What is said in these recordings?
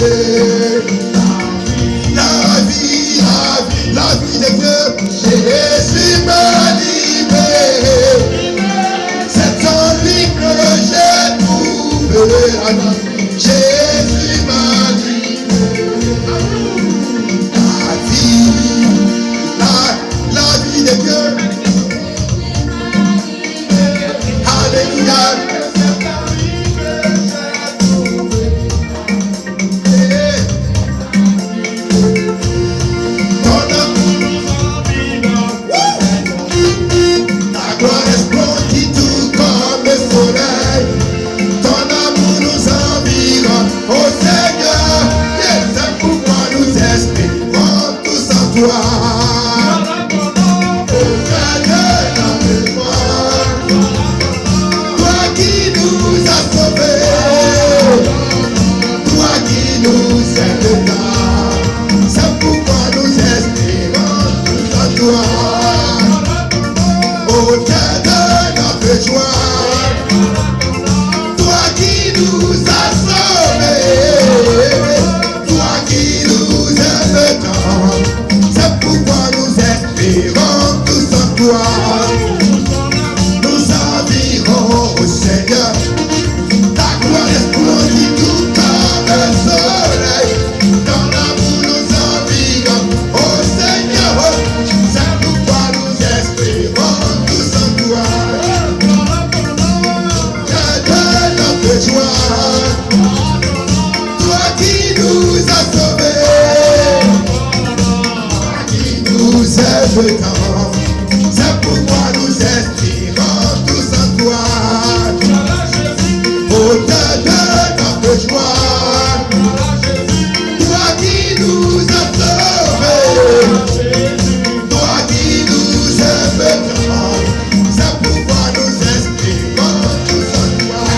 La vie de Dieu, Jésus m'a libéré. C'est en lui que j'ai trouvé la vie. Jésus m'a libéré. La vie de Dieu. Alléluia. C'est pourquoi nous espérons tous en toi. Auteur de notre joie, toi qui nous as sauvés, toi qui nous aimes tant. C'est pourquoi nous espérons tous en toi.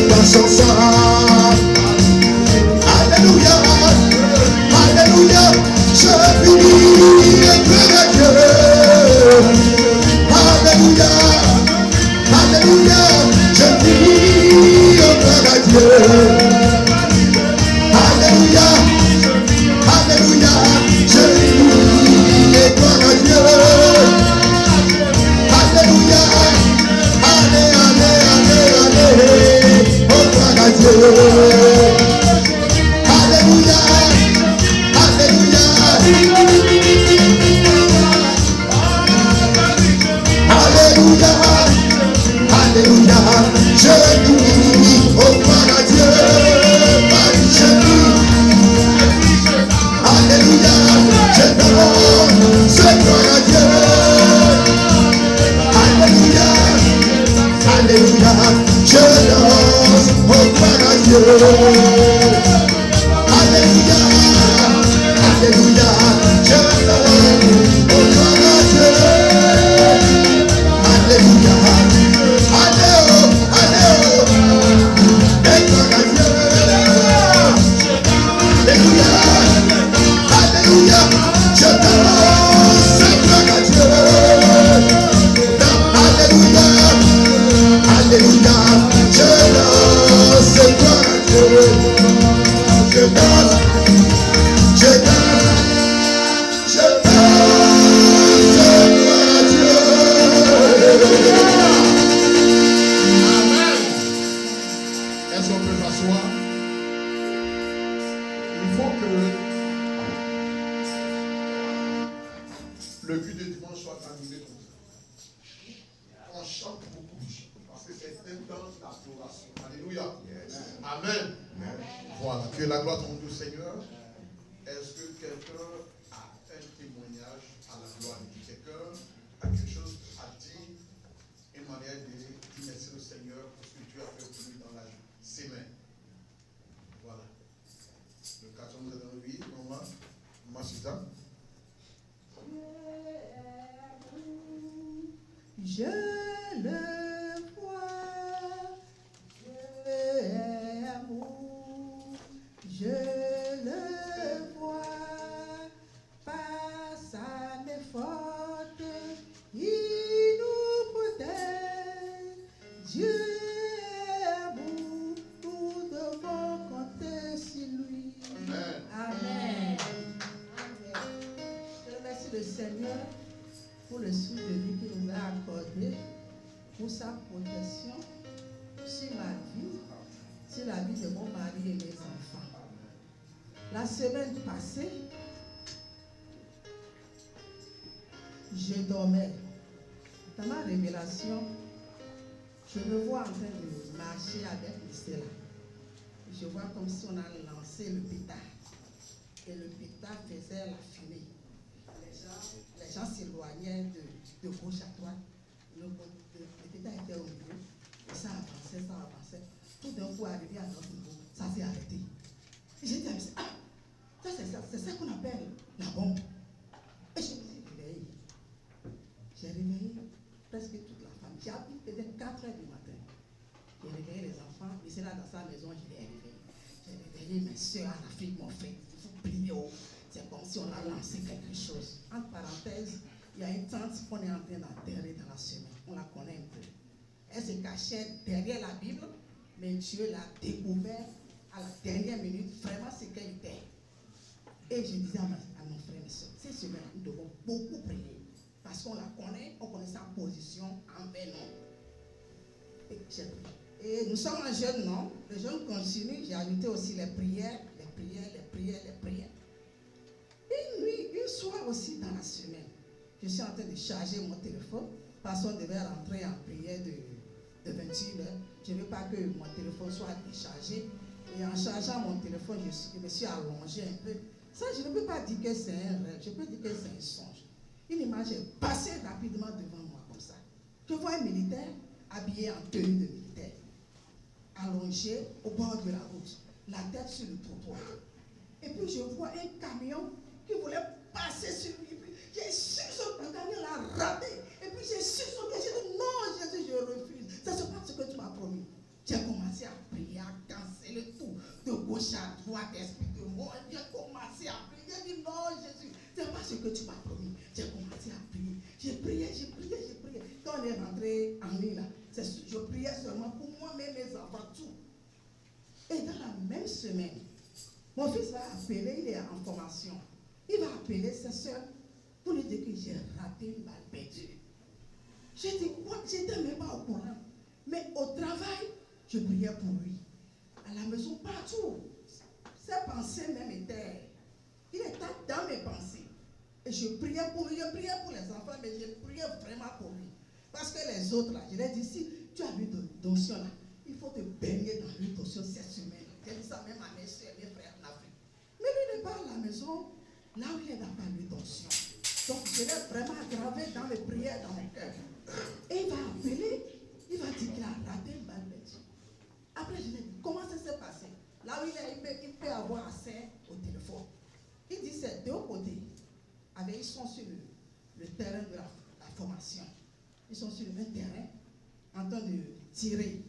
passe ensemble. Alléluia, alléluia, je vis et gloire à Dieu. Alléluia, alléluia, je vis et gloire à Dieu. Alléluia, alléluia, je vis et gloire à Dieu. Alléluia, allez, allez, allez, allez, oh gloire à Dieu. Alléluia, alléluia, alléluia, alléluia, je vis, oh gloire à Dieu, je vis. Alléluia, je danse, gloire à Dieu. Alléluia, alléluia, je danse, oh gloire à Dieu. Alléluia, alléluia, je danse, oh gloire à Dieu. Alléluia, et gloire à Dieu. Alléluia, alléluia, je danse, gloire à Dieu. Alléluia, alléluia, je danse, gloire à Dieu. Je danse, je danse, je danse, gloire à Dieu. Amen. Est-ce qu'on peut s'asseoir? Il faut que le but de dimanche soit animé comme ça. On chante beaucoup parce que c'est un temps d'adoration. Alléluia. Amen. Voilà. Que la gloire tombe au Seigneur. Est-ce que quelqu'un a un témoignage à la gloire de Dieu? Quelqu'un a quelque chose à dire, une manière de dire merci au Seigneur pour ce que Dieu a fait pour lui dans la semaine? Voilà. Le 14 de 8, maman, Suzanne. Je le vois, Dieu est amour, je le vois, par sa main forte, il nous protège, Dieu est amour, nous devons compter sur lui. Amen. Amen. Je remercie le Seigneur pour le souffle de vie qu'il nous a accordé, pour sa protection sur ma vie, sur la vie de mon mari et mes enfants. La semaine passée, je dormais. Dans ma révélation, je me vois en train de marcher avec Stella. Je vois comme si on a lancé le pétard. Et le pétard faisait la fumée. Les gens s'éloignaient de gauche à droite. Le pétard était au milieu. Et ça avançait, ça avançait. Tout d'un coup, arrivé à notre niveau, ça s'est arrêté. Et j'ai dit à ça, c'est ça qu'on appelle la bombe. Et je me suis réveillée. J'ai réveillé presque toute la famille. J'ai appelé peut-être 4 heures du matin. J'ai réveillé les enfants. Mais c'est là dans sa maison, je les ai réveillés. J'ai réveillé mes soeurs en Afrique, mon frère. Il faut prier. C'est comme si on a lancé quelque chose. Entre parenthèses, il y a une tante qu'on est en train d'enterrer dans la semaine. On la connaît un peu. Elle se cachait derrière la Bible, mais Dieu l'a découvert à la dernière minute. Vraiment, c'est qu'elle était. Et je disais à mon frère et soeur, cette semaine, nous devons beaucoup prier. Parce qu'on la connaît, on connaît sa position envers nous. Et nous sommes un jeune, non? Les jeunes continuent. J'ai ajouté aussi les prières. Une nuit, une soir aussi dans la semaine, je suis en train de charger mon téléphone parce qu'on devait rentrer en prière de 21 heures. Je ne veux pas que mon téléphone soit déchargé. Et en chargeant mon téléphone, je me suis allongé un peu. Ça, je ne peux pas dire que c'est un rêve, je peux dire que c'est un songe. Une image est passée rapidement devant moi comme ça. Je vois un militaire habillé en tenue de militaire, allongé au bord de la route, la tête sur le trottoir. Et puis je vois un camion qui voulait passer sur lui. J'ai sursauté, le camion l'a raté. Et puis j'ai sursauté, j'ai dit non, Jésus, je refuse. Ça, c'est pas ce que tu m'as promis. J'ai commencé à gauche, à droite, esprit de mort. J'ai commencé à prier. J'ai dit non, Jésus, c'est pas ce que tu m'as promis. J'ai commencé à prier. J'ai prié. Quand on est rentré en ligne, là, je priais seulement pour moi-même, mes enfants, tout. Et dans la même semaine, mon fils va appeler, il est en formation. Il va appeler sa soeur pour lui dire que j'ai raté une balle perdue. J'ai dit quoi? J'étais même pas au courant. Mais au travail, je priais pour lui. À la maison, partout. Ses pensées même étaient. Il était dans mes pensées. Et je priais pour lui, je priais pour les enfants, mais je priais vraiment pour lui. Parce que les autres, là, je leur ai dit, si tu as vu de l'onction là, il faut te baigner dans l'huile d'onction cette semaine. J'ai dit ça même à mes soeurs et mes frères en Afrique. Mais lui n'est pas à la maison, là où il est dans l'huile d'onction. Donc je l'ai vraiment aggravé dans les prières dans mon cœur. Et il va appeler, il va dire qu'il a raté une balle perdue. Après, je lui ai dit, comment ça s'est passé? Là où il peut avoir accès au téléphone. Il dit, c'est deux côtés. Ils sont sur le terrain de la formation. Ils sont sur un terrain en train de tirer.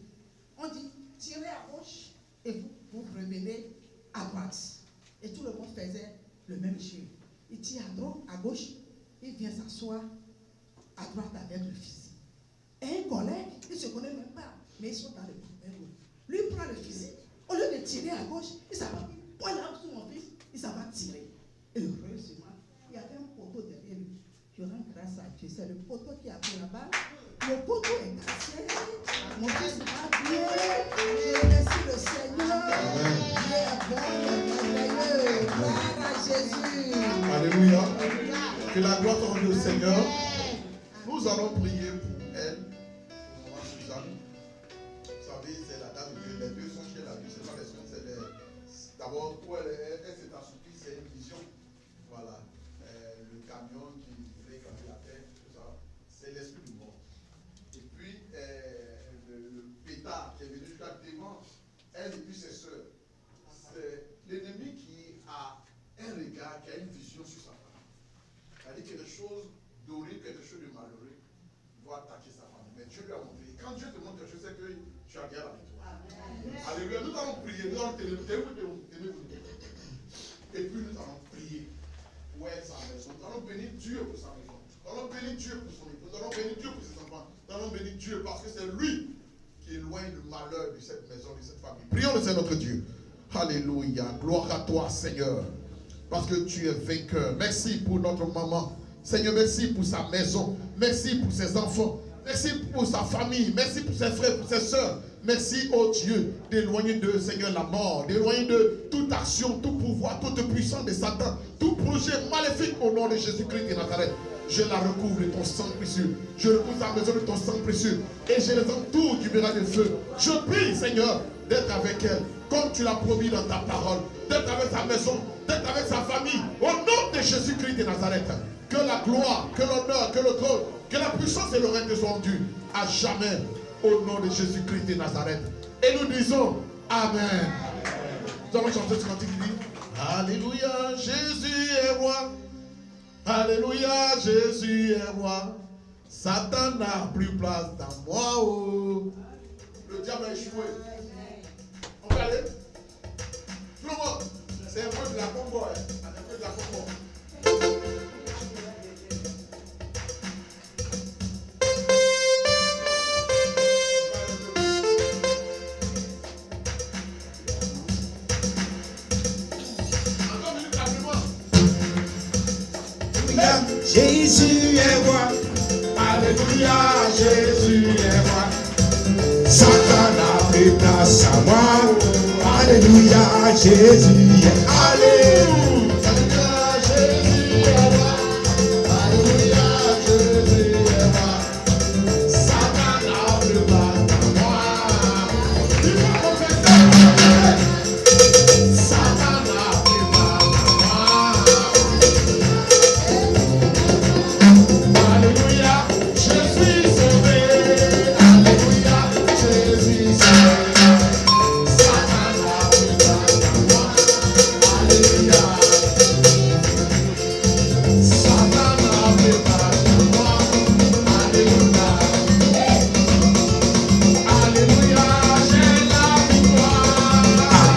On dit, tirez à gauche et vous revenez à droite. Et tout le monde faisait le même jeu. Il tire à gauche, il vient s'asseoir à droite avec le fusil. Et un collègue, il ne se connaît même pas, mais ils sont dans le même groupe. Lui prend le fusil, au lieu de tirer à gauche, il s'en va, point là sur mon fils, il s'en va tirer. Et heureusement, il y avait un poteau derrière lui. Je rends grâce à Dieu, c'est le poteau qui a pris la balle. Le poteau est cassé, mon fils va bien, je remercie le Seigneur. Dieu est bon, merveilleux, gloire à Jésus. Alléluia. Que la gloire soit au Seigneur. Nous allons prier pour elle, pour maman Suzanne. Vous savez, c'est la dame de Dieu. Les deux sont chez la Dieu. C'est pas les semaines, c'est les. D'abord, pour elle s'est assoupie, c'est une vision. Voilà. Le camion qui voulait écraser la terre, tout ça. C'est l'esprit du mort. Et puis, le pétard qui est venu jusqu'à dimanche, elle et puis ses soeurs. C'est l'ennemi qui a un regard, qui a une vision sur sa femme. C'est-à-dire quelque chose d'horrible, quelque chose de malheureux va attaquer sa femme. Mais Dieu lui a montré. Quand Dieu te montre quelque chose, c'est que tu as guerre avec toi. Alléluia. Nous allons prier, nous allons tenez-vous. Et puis nous allons prier pour elle, sa maison. Nous allons bénir Dieu pour sa maison. Nous allons bénir Dieu pour son épouse. Nous allons bénir Dieu pour ses enfants. Nous allons bénir Dieu parce que c'est lui qui éloigne le malheur de cette maison, de cette famille. Prions le Seigneur notre Dieu. Alléluia. Gloire à toi, Seigneur. Parce que tu es vainqueur. Merci pour notre maman. Seigneur, merci pour sa maison. Merci pour ses enfants. Merci pour sa famille. Merci pour ses frères, pour ses soeurs. Merci, oh Dieu, d'éloigner de Seigneur la mort, d'éloigner de toute action, tout pouvoir, toute puissance de Satan, tout projet maléfique au nom de Jésus-Christ de Nazareth. Je la recouvre de ton sang précieux. Je recouvre sa maison de ton sang précieux. Et je les entoure du miracle de feu. Je prie, Seigneur, d'être avec elle, comme tu l'as promis dans ta parole. D'être avec sa maison, d'être avec sa famille. Au nom de Jésus-Christ de Nazareth. Que la gloire, que l'honneur, que le trône, que la puissance et le règne te soient dus à jamais. Au nom de Jésus-Christ de Nazareth. Et nous disons Amen. Nous allons chanter ce cantique qui dit Alléluia, Jésus est roi. Alléluia, Jésus est roi. Satan n'a plus place dans moi. Oh. Le diable a échoué. On va aller. Tout le monde. C'est un peu de la combo. Un peu de la combo. Jésus est roi. Alléluia, Jésus est roi. Satan n'a plus place à moi. Alléluia, Jésus est Alléluia, Jésus est roi. Alléluia, Jésus est roi. Satan n'a plus place à moi. Il faut confesser. Satan n'a plus place à moi. Alléluia, je suis sauvé. Alléluia, Jésus est sauvé. Satan n'a plus place à moi. Alléluia. Satan n'a plus place à moi. Alléluia. Alléluia, j'ai la victoire.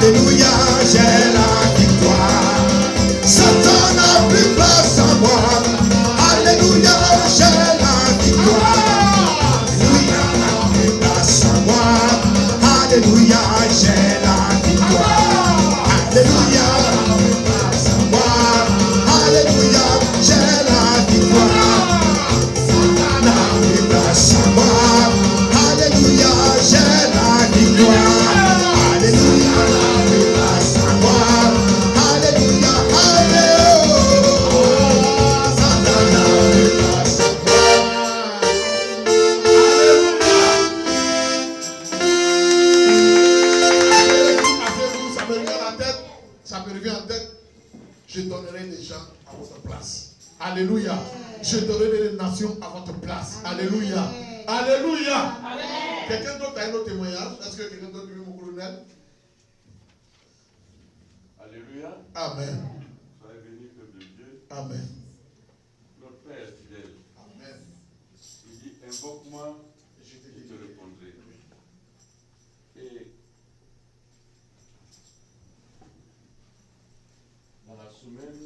Alléluia, j'ai la victoire. Alléluia, alléluia, j'ai la victoire. Satan n'arrive pas à savoir. Alléluia, j'ai la victoire. Alléluia, n'arrive pas à savoir. Alléluia, alléluia. Satan n'arrive pas à savoir. Ça me revient en tête. Je donnerai des gens à votre place. Alléluia. Je donnerai des nations à votre place. Alléluia. Alléluia. Quelqu'un d'autre a un autre témoignage? Est-ce que quelqu'un d'autre veut mon colonel? Alléluia. Amen. Soyez bénis, peuple de Dieu. Amen. Notre Père est fidèle. Amen. Il dit, invoque-moi et je te répondrai. Et dans la semaine,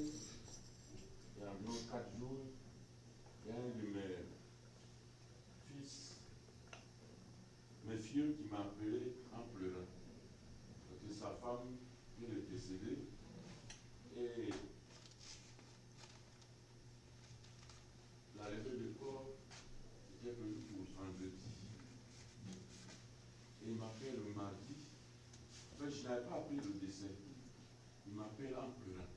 il y a environ 4 jours, il y a un de mes fils, mes filles qui m'a appelé en pleurant. Parce que sa femme vient de décéder. Et la levée du corps était prévue pour vendredi. Et il m'appelle le mardi. En fait, je n'avais pas appris le décès. Il m'appelle en pleurant.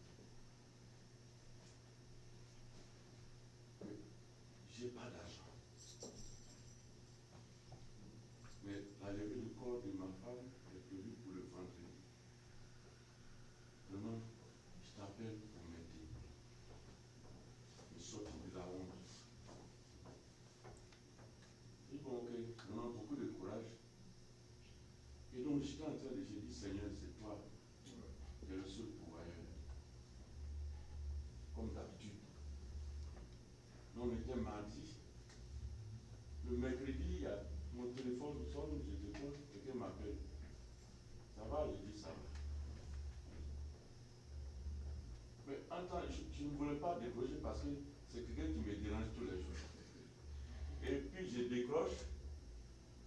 J'ai pas d'argent. Mais la levée du corps de ma femme est prévue pour le vendredi. Vraiment, je t'appelle pour m'aider. Me sortir de la honte. Je dis bon, ok, vraiment beaucoup de courage. Et donc, j'étais en train de dire, Seigneur, c'est toi qui es le seul pourvoyeur. Comme d'habitude. On était mardi. Le mercredi, mon téléphone sonne, je décroche, quelqu'un m'appelle. Ça va? Je dis ça va. Mais en temps, je ne voulais pas décrocher parce que c'est quelqu'un qui me dérange tous les jours. Et puis je décroche,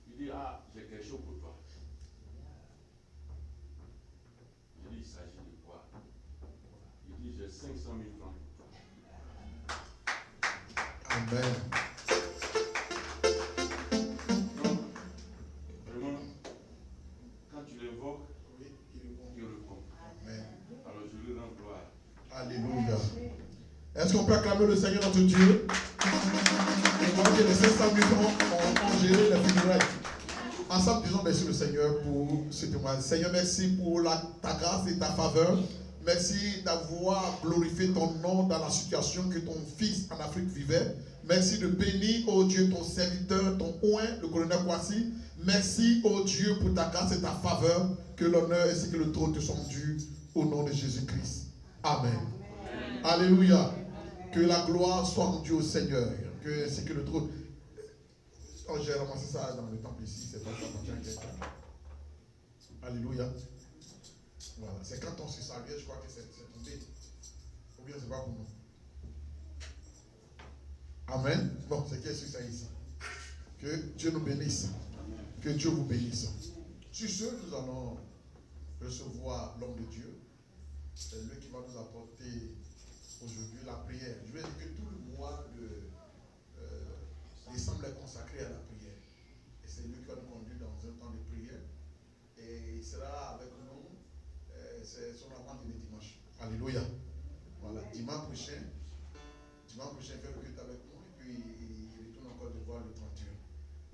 il dit, ah, j'ai quelque chose pour toi. Je dis, il s'agit de quoi? Il dit, j'ai 500 000 francs pour toi. Amen. Donc, vraiment, quand tu l'évoques, il répond. Amen. Alors je lui rends gloire. Alléluia. Est-ce qu'on peut acclamer le Seigneur notre Dieu? On voit que les 500 000 ont géré les funérailles. Ensemble, disons merci au Seigneur pour ce témoignage. Seigneur, merci pour ta grâce et ta faveur. Merci d'avoir glorifié ton nom dans la situation que ton fils en Afrique vivait. Merci de bénir, oh Dieu, ton serviteur, ton oint, le colonel Kwasi. Merci, oh Dieu, pour ta grâce et ta faveur, que l'honneur ainsi que le trône te sont dus au nom de Jésus-Christ. Amen. Amen. Alléluia. Que la gloire soit rendue au Seigneur, que ainsi que le trône. Oh, j'ai ramassé ça dans le temple ici, c'est pas ça appartient à quelqu'un. Alléluia. Voilà, c'est quand on se saluait, je crois que c'est tombé. Ou bien c'est pas pour nous. Amen. Bon, c'est qui est sur ça ici. Que Dieu nous bénisse. Que Dieu vous bénisse. Sur ce, nous allons recevoir l'homme de Dieu. C'est lui qui va nous apporter aujourd'hui la prière. Je vais dire que tout le mois de décembre est consacré à la prière. Et c'est lui qui va nous conduire dans un temps de prière. Et il sera avec nous. C'est son avant-dernier dimanche. Alléluia. Voilà, dimanche prochain, fait le culte avec nous. Et puis il retourne encore de voir le 31.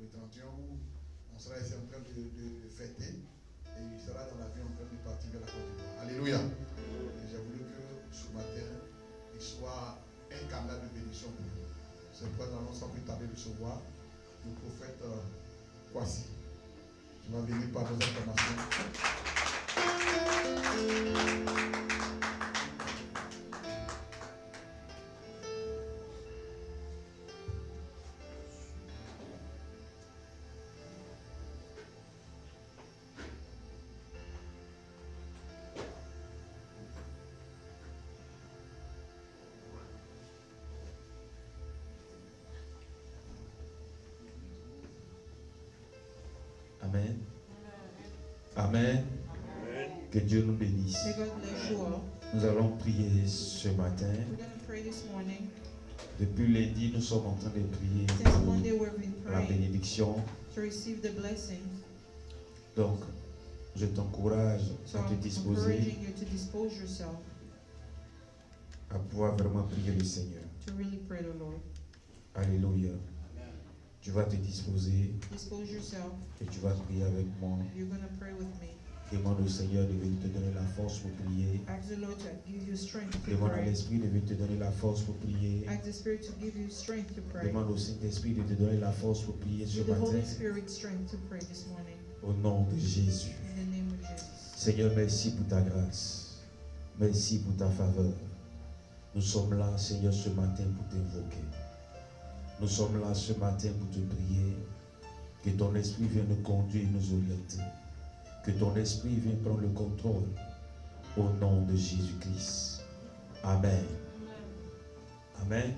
Le 31 où on sera ici en train de fêter. Et il sera dans l'avion en train de partir vers la Côte d'Ivoire. Alléluia. Et j'ai voulu que ce matin, il soit un canal de bénédiction pour nous. C'est pourquoi nous allons sans plus tarder recevoir le prophète Kwasi. Tu vas venir par nos informations. Amen. Amen. Que Dieu nous bénisse. May God bless you all. Nous allons prier ce matin. We're going to pray this morning. Depuis lundi, nous sommes en train de prier Since pour Monday, we've been la praying bénédiction. to receive the blessing. Donc, je t'encourage So à te I'm disposer encouraging you to dispose yourself à pouvoir vraiment prier le Seigneur. to really pray the Lord. Alléluia. Tu vas te disposer Dispose yourself. et tu vas prier avec moi. You're going to pray with me. Demande au Seigneur de venir te donner la force pour prier. Ask the Lord to give you strength to Demande à pray. l'Esprit de venir te donner la force pour prier. Ask the Spirit to give you strength to pray. Demande au Saint-Esprit de te donner la force pour prier ce Give the Holy matin. Spirit strength to pray this morning. Au nom de Jésus. In the name of Jesus. Seigneur, merci pour ta grâce. Merci pour ta faveur. Nous sommes là, Seigneur, ce matin pour t'invoquer. Nous sommes là ce matin pour te prier. Que ton esprit vienne nous conduire et nous orienter. Que ton esprit vienne prendre le contrôle. Au nom de Jésus-Christ. Amen. Amen.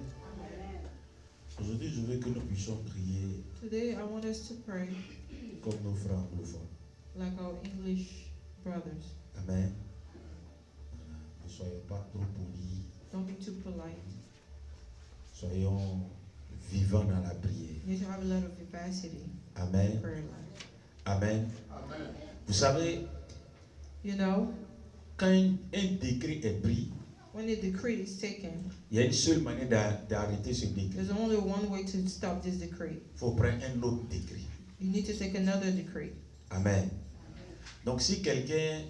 Aujourd'hui, je veux que nous puissions prier Today, I want us to pray comme nos frères anglophones. like our English brothers. Amen. Ne soyons pas trop polis. Don't be too polite. Soyons vivants dans la prière. You need to have a lot of vivacity in Amen. prayer life. Amen. Amen. Vous savez, You know, quand un décret est pris, when a decree is taken, il y a une seule manière d'arrêter ce décret. there's only one way to stop this decree. Il faut prendre un autre décret. You need to take another decree. Amen. Donc si quelqu'un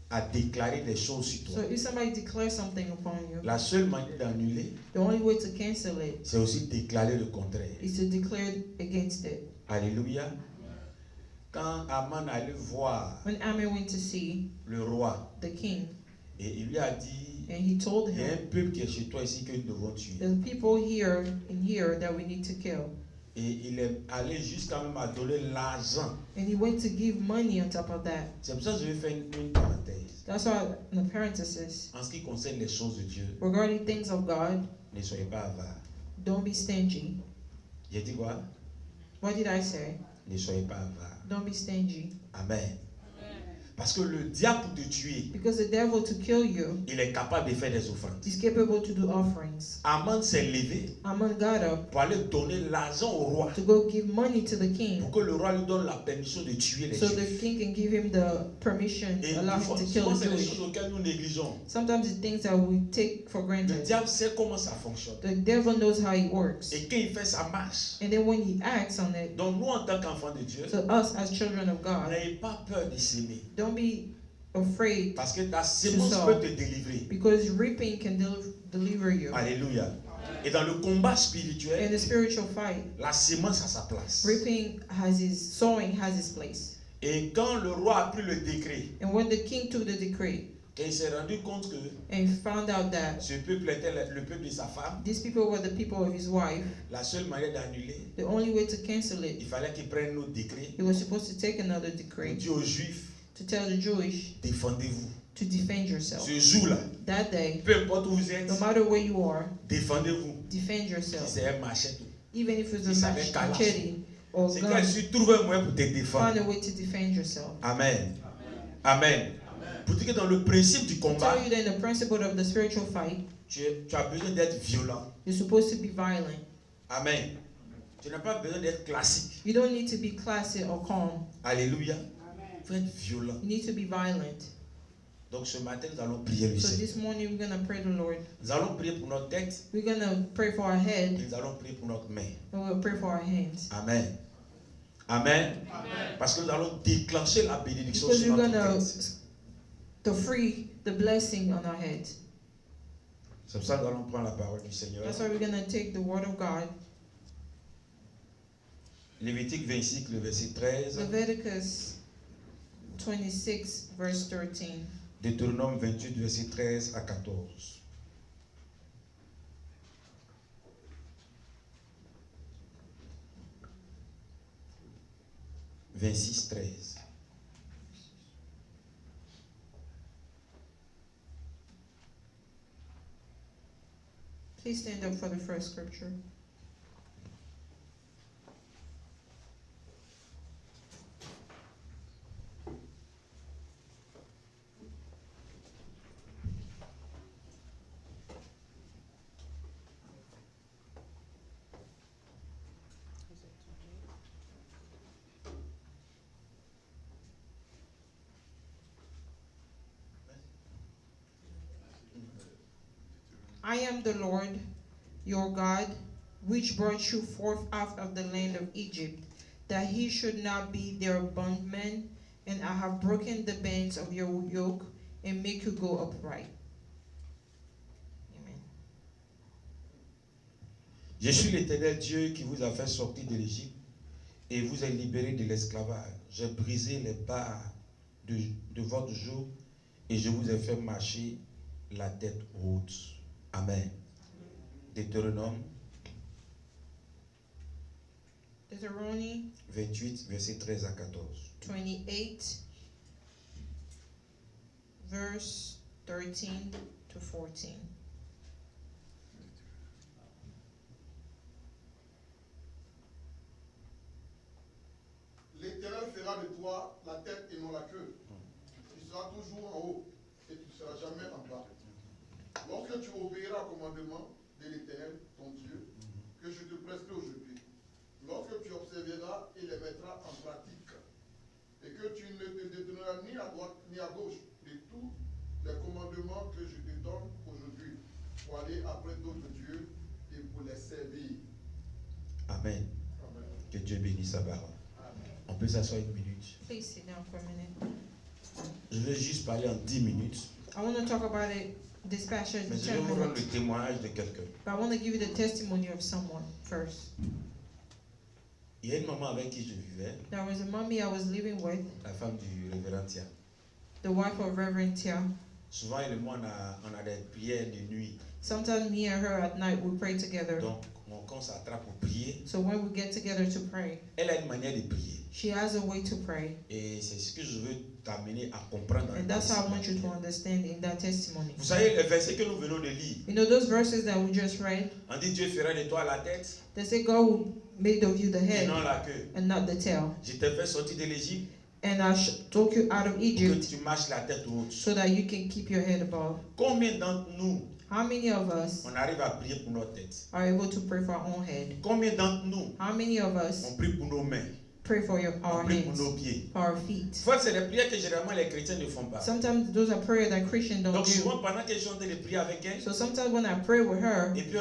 a déclaré des choses sur So toi, if somebody declares something upon you, la seule manière d'annuler, the only way to cancel it c'est aussi déclarer le contraire. is to declare against it. Alléluia. Quand Aman allait voir When Ammon went to see le roi, the king, et il lui a dit, and he told il y a him, un peuple qui est chez toi ici que nous devons tuer. there's people here in here that we need to kill. Et il est allé jusqu'à même à donner l'argent. And he went to give money on top of that. C'est pour ça que je vais faire une parenthèse. That's why in the parenthesis, En ce qui concerne les choses de Dieu, regarding things of God, ne soyez pas avares. don't be stingy. J'ai dit quoi? What did I say? Ne soyez pas avares. Don't be stingy. Amen. Parce que le diable pour te tuer, Because the devil, to kill you, il est capable de faire des offrandes. is capable to do offerings. Aman s'est levé Ammon got up pour aller donner l'argent au roi. to go give money to the king Pour que le roi lui donne la permission de tuer les so the Juifs. king can give him the permission, Et allow him to kill souvent, the c'est des Jewish. choses auxquelles nous négligeons. Sometimes it's things that we take for Le granted. diable sait comment ça fonctionne. The devil knows how it works. Et quand il fait, ça marche. And then when he acts on it, Donc nous, en tant qu'enfants de Dieu, so us as children of God, n'ayez pas peur de s'aimer. don't be afraid, Parce que ta sémence ça. peut te délivrer. because reaping can deliver you. Alléluia. Et dans le combat In spirituel, the spiritual fight, la sémence a sa place. reaping has his, sowing has his place. Et quand le roi a pris le décret, And when the king took the decree et il s'est rendu compte que and found out that ce peuple était le peuple de sa femme, these people were the people of his wife, la seule manière d'annuler, the only way to cancel il it, fallait qu'il prenne nos décrets he was supposed to take another pour decree dire aux Juifs, to tell the Jewish défendez-vous. to defend yourself. Ce jour-là, That day, peu importe où vous êtes, no matter where you are, défendez-vous. defend Si yourself. c'est un machette, Even if it's Si ça avait calache. machete or c'est gun, quand tu trouves un moyen pour te défendre. find a way to defend yourself. Amen. Amen. Pour dire que dans le principe du To combat, tell you that in the principle of the spiritual fight, tu as besoin d'être violent. you're supposed to be violent. Amen. Tu n'as pas besoin d'être classique. You don't need to be classy or calm. Alléluia. Il faut être violent. You need to be violent. Donc ce matin, nous allons prier le So Seigneur. this morning we're gonna pray the Lord. Nous allons prier pour notre tête We're gonna pray for our head et nous allons prier pour notre main. and we'll pray for our hands. Amen. Amen. Parce que nous allons déclencher la bénédiction Because sur we're notre gonna tête. to free the blessing on our head. C'est pour ça que nous allons prendre la parole du Seigneur. That's why we're gonna take the word of God. Lévitique 26, le verset 13. Leviticus 26, verse 13. Deutéronome 28, verset 13 à 14. « 26, 13. Please stand up for the first scripture. I am the Lord, your God, which brought you forth out of the land of Egypt, that he should not be their bondman, and I have broken the bands of your yoke, and make you go upright. Amen. Je suis l'Éternel Dieu qui vous a fait sortir de l'Égypte et vous a libéré de l'esclavage. J'ai brisé les barres de votre joug et je vous ai fait marcher la tête haute. Amen. Deutéronome Deuteronomy 28, versets 13 à 14. 28, verse 13 to 14. L'Éternel fera de toi la tête et non la queue. Tu seras toujours en haut et tu ne seras jamais en bas. Lorsque tu obéiras au commandement de l'Éternel, ton Dieu, que je te prescris aujourd'hui, lorsque tu observeras et les mettras en pratique, et que tu ne te détourneras ni à droite ni à gauche de tous les commandements que je te donne aujourd'hui, pour aller après d'autres dieux et pour les servir. Amen. Amen. Que Dieu bénisse sa parole. On peut s'asseoir une minute. Please sit down for a minute. Je vais juste parler en 10 minutes, I want to talk about it this passage in mais je 10 vais vous rendre minutes. le témoignage de quelqu'un. But I want to give you the testimony of someone first. Il y a une maman avec qui je vivais, There was a mommy I was living with, la femme du révérend Tia. the wife of Reverend Tia. Souvent, elle et moi, on a des prières de nuit. Sometimes me and her at night we pray together. Donc, quand on s'attrape pour prier, So when we get together to pray, elle a une manière de prier. she has a way to pray. Et c'est ce que je veux t'amener à comprendre. And that's how I want you to understand in that testimony. Vous savez, le verset que nous venons de lire, You know those verses that we just read? on dit Dieu fera de toi la tête They say God made of you the et head non la queue. and not the tail. Je t'ai fait sortir de l'Égypte And I took you out of pour que Egypt tu marches la tête haute. so that you can keep your head above. Combien d'entre nous, How many of us on arrive à prier pour notre tête? are able to pray for our own head? Combien d'entre nous, How many of us on prie pour nos mains, pray for on our prie pour hands, nos pieds? for our feet? Soit c'est des prières que généralement les chrétiens ne font pas. Sometimes those are prayers that Christians don't Donc do. souvent pendant que je suis en train de prier avec elle, So sometimes when I pray with her, et puis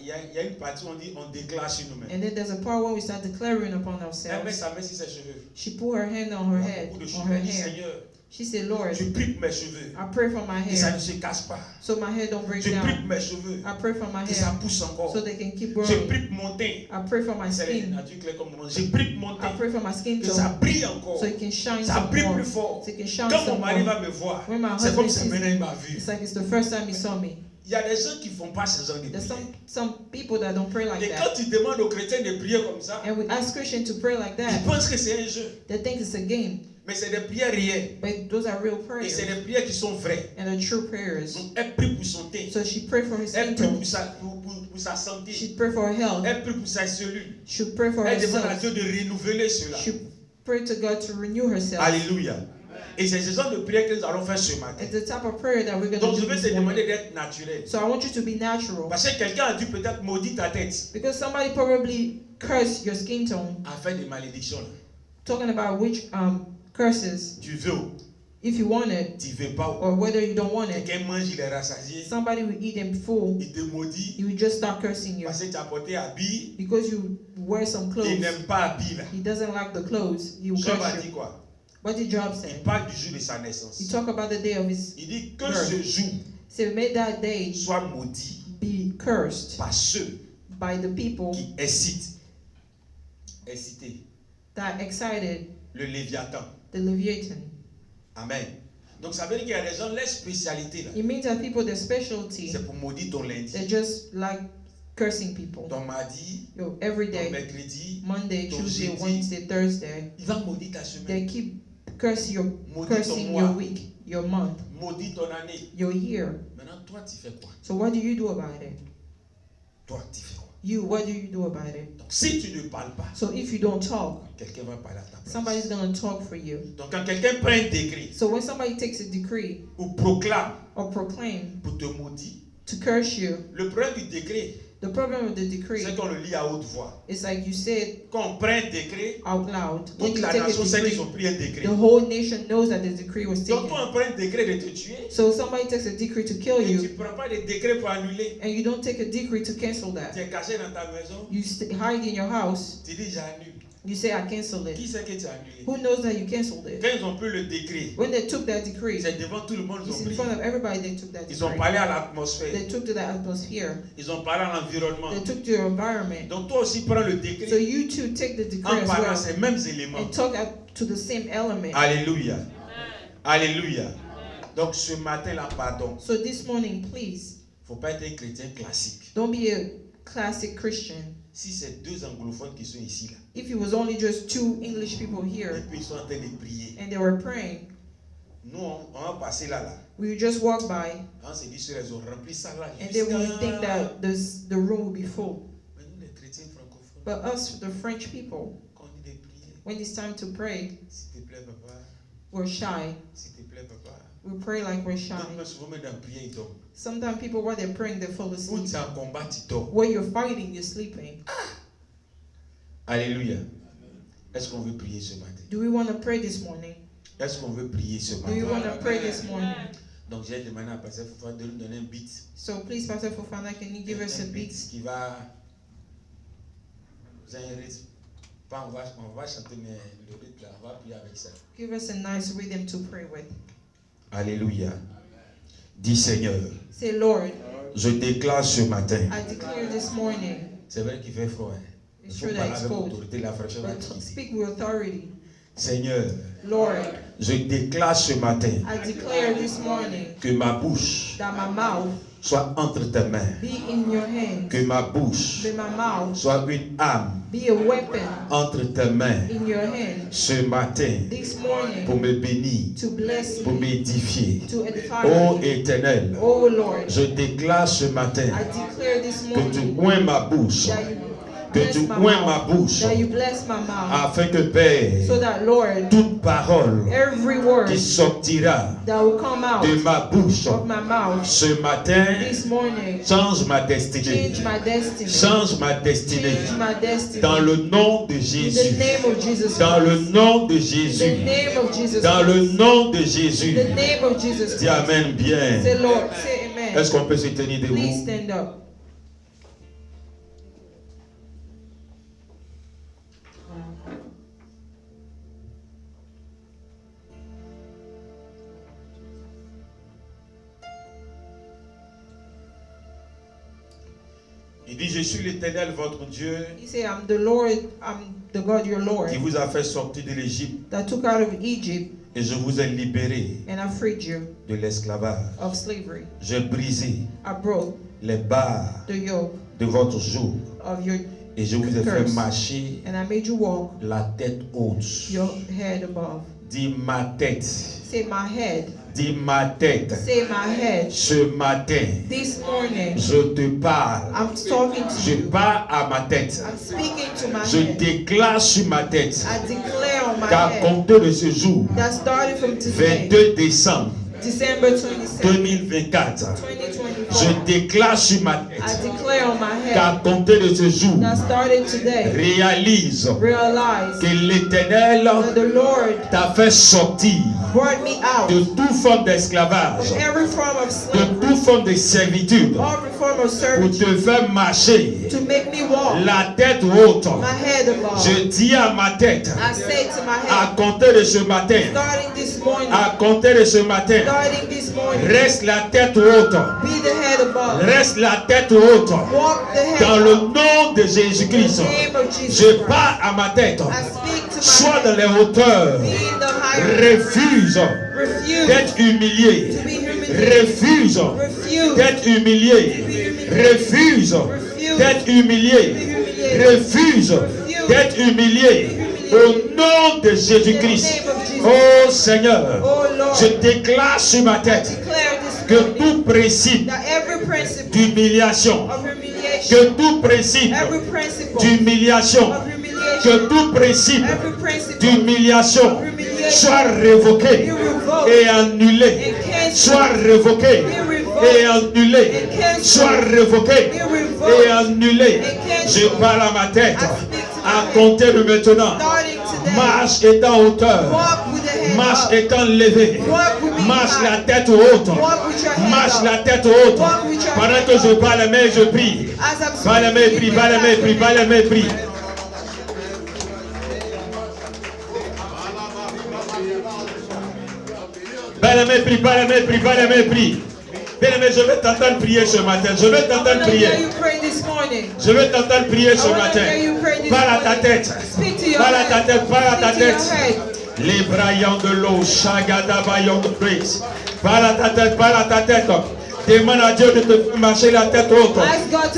il y a une partie où on dit on déclare sur nous-mêmes. and then there's a part when we start declaring upon Elle met ourselves, sa main sur ses cheveux. she put her hand on her Il y a head, beaucoup de on cheveux. her Elle dit hair. Seigneur, She said, Lord, je prie pour mes cheveux. I pray for my Et ça ne hair se casse pas. so my hair don't break Je prie down. pour mes cheveux. I pray for my Que ça hair pousse encore. so they can keep Je growing. prie pour mon teint. I pray for my C'est la skin. nature claire comme moi. Je prie pour mon I teint. pray for my skin Que ça tone brille encore. so it can shine Ça some brille more. plus fort. So it can shine Quand mon some mari more. va me voir, When my c'est comme husband si sees maintenant il m'a vu. It's like it's the first time he saw me. Il y a des gens qui ne font pas ce genre de There's prière. some people that don't pray like Et that. quand tu demandes aux chrétiens de prier comme ça, And we ask Christians to pray like ils that. pensent que c'est un jeu. They think it's a game. Mais c'est des prières réelles. But those are real Et c'est prayers. des prières qui sont vraies. And they're true prayers. Donc elle prie pour son teint. So she prayed for his Elle skin prie tone. pour sa santé. She'd pray for her health. Elle prie pour sa cellule. She'd pray for Elle demande à herself. Dieu de renouveler cela. She prayed to God to renew herself. Alléluia. Et c'est ce genre de prière que nous allons faire ce matin. It's the type of prayer that we're going Donc to je do vais te this demander morning. d'être naturel. So I want you to be natural. Parce que quelqu'un a dû peut-être maudire ta tête Because somebody probably cursed your skin tone. à faire des malédictions. Talking about which curses, Tu veux ou if you want it, tu veux pas. or whether you don't want it. Quelqu'un mange, il est rassasié. Somebody will eat them full. Il te maudit He will just start cursing you. parce que tu as porté habit. Because you wear some Il clothes. n'aime pas habit là. He doesn't like the clothes. He will Job a curse dit you. quoi? What did Job Il say? parle du jour de sa naissance. He talk about the day of his. Il dit que Birth. ce jour So may that day soit maudit be cursed par ceux by the people qui incitent that excited le Léviathan. the Leviathan. Amen. Donc ça veut dire qu'il y a des gens, leur spécialité là, It means that people, their specialty, c'est pour maudire ton lundi, they just like cursing people. ton mardi, Every ton day, mercredi. Monday, ton Tuesday, jeudi. Wednesday, Thursday, Il va maudire ta they semaine, keep cursing your maudire ton cursing mois, your week, your month, maudire ton année. your year. Maintenant, toi, tu fais quoi? So what do you do about it? Toi, tu fais quoi? You, what do you do about it? Donc, si tu ne parles pas, So if you don't talk, quelqu'un va parler à ta place. somebody's going to talk for you. Donc, quand quelqu'un prend un décret So when somebody takes a decree ou proclame or proclaim pour te maudire, to curse you, le problème du décret, The problem with the decree c'est qu'on le lit à haute voix. is like you say it Quand on prend un décret, out loud. When toute you la take a nation sait qu'ils decree, ont pris un décret. the whole nation knows that the decree was Donc taken. quand on prend un décret de te tuer, So somebody takes a decree to kill et tu ne you, prends pas de décret pour annuler, and you don't take a decree to cancel tu that. es caché dans ta maison, You hide in your house. tu dis j'annule. You say, I cancel Qui it. c'est que tu as annulé? Who knows that you canceled it? Quand ils ont pris le décret, When they took that decree, c'est devant tout le monde ils it's ont in pris. front of everybody they took that Ils ont decree. parlé à l'atmosphère, They took to the atmosphere. ils ont parlé à l'environnement. They took to your environment. Donc toi aussi prends le So décret you too take the decree en as parlant à well ces mêmes éléments. and talk out to the same element. Alléluia. Alléluia. Donc ce matin là, pardon, So this morning, please, faut pas être un chrétien classique. don't be a classic Christian. Si c'est deux anglophones qui sont ici là, If it was only just 2 English people et here puis ils sont en train de prier, and they were praying, nous on va passer là, we would just walk by on se dit sur les ont rempli ça là. and they would think that the room would be full. Mais nous les chrétiens francophones, But us, the French people, quand on dit de prier, when it's time to pray, s'il te plaît papa, we're shy. s'il te plaît papa. We pray like we're shy. Donc, souvent même dans la prière, ils dorment. Sometimes people, while they're praying, they fall Où asleep. tu es en combat, tu dors. While you're fighting, you're sleeping. Alléluia. Est-ce qu'on veut prier ce matin? Do we want to pray this morning? Est-ce qu'on veut prier ce Do we matin? want to pray this morning? Donc j'ai demandé à Pasteur Fofa de nous donner un beat. So please, Pastor Fofana, can you give us a Un beat? qui va vous avez un rythme. Pas on va chanter, mais le rythme là, on va prier avec ça. Give us a nice rhythm to pray with. Alléluia. Dis Seigneur, Say, Lord, je déclare ce matin. I declare this morning. C'est vrai qu'il fait froid. Il It's faut true parler that it's avec cold, autorité, la fraîcheur va but quitter. speak with authority. Seigneur, Lord, je déclare ce matin I declare this morning que ma bouche that my mouth soit entre tes mains. be in your hands. Que ma bouche May my mouth soit une âme be a weapon entre tes mains in your hands. ce matin This morning, pour me bénir, to bless pour me, m'édifier. to edify Ô me. Éternel, Oh Lord, je déclare ce matin I declare this que tu morning oins ma bouche, that you que bless tu my oins ma mouth, bouche, that you bless my mouth, afin que Père, so that Lord, toute parole every word qui sortira that will come out de ma bouche of my mouth ce matin this morning change ma destinée. change my destiny. Change ma destinée. Change my destiny. Dans le nom de In the Jésus. name of Jesus Dans le Christ. nom de In Jésus. the name of Jesus Dans le Christ. nom de In Jésus. the name of Jesus Dis Christ. Amen bien. Say Lord, say amen. Est-ce qu'on peut se tenir Please debout? stand up. Il dit, je suis l'Éternel, votre Dieu, He said, I'm the Lord, I'm the God your Lord, qui vous a fait sortir de l'Égypte, that took out of Egypt et je vous ai libéré and I freed you de l'esclavage. of slavery. J'ai brisé I broke les barres the yoke de votre joug of your, et je vous ai fait marcher and I made you walk la tête haute. your head above. Dis ma tête. Say my head. Dis ma tête. Say my head. Ce matin, This morning, je te parle. I'm talking to Je you. parle à ma tête. I'm speaking to my Je head. déclare sur ma tête I declare on my qu'à head compter de ce jour, that started from today, 22 décembre December 27, 2024, 2024, je déclare sur ma I tête declare on my qu'à head compter de ce jour, that started today, réalise realize que l'Éternel that the Lord t'a fait sortir brought me out de toute forme d'esclavage, of every form of de slavery, toute forme de servitude, every form of pour servitude, te faire marcher to make me walk la tête haute. my head above. Je dis à ma tête, I say to my à head, compter de ce matin, starting this morning, à compter de ce matin, starting this morning, reste la tête haute, be the head above. reste la tête haute, Walk the head dans le up. nom de Jésus-Christ. In the name of Jesus Je Christ. parle à ma tête, I speak to my sois dans head. les hauteurs, Be in the higher. refuse Refuse d'être humilié, to be humiliated. refuse Refuse d'être humilié, refuse d'être humilié, refuse d'être humilié. Au nom de Jésus-Christ, oh Seigneur, Oh Lord, je déclare sur ma tête declare this que morning tout principe that every principle d'humiliation, of humiliation, que tout principe every principle d'humiliation, of humiliation, que tout principe every principle d'humiliation of humiliation soit révoqué be revoked et annulé, and canceled, soit révoqué be revoked et annulé. Sois révoqué et annulé. Je parle à ma tête. À compter de maintenant. Marche étant hauteur. Marche étant levé. Marche la tête haute. Marche la tête haute. Pendant que je parle, mais je prie. Pas la main, prie, pas la main, prie, pas la main, prie. Pas la main, prie, pas la main, prie, pas la main, prie. Bien-aimé, je vais t'entendre prier ce matin. Je vais t'entendre prier. Je vais t'entendre prier ce matin. Parle à ta tête. Parle à ta tête. Parle à ta tête. Les braillants de l'eau. Shagada baillons de prise. Parle à ta tête. Parle à ta tête. Demande à Dieu de te marcher la tête haute.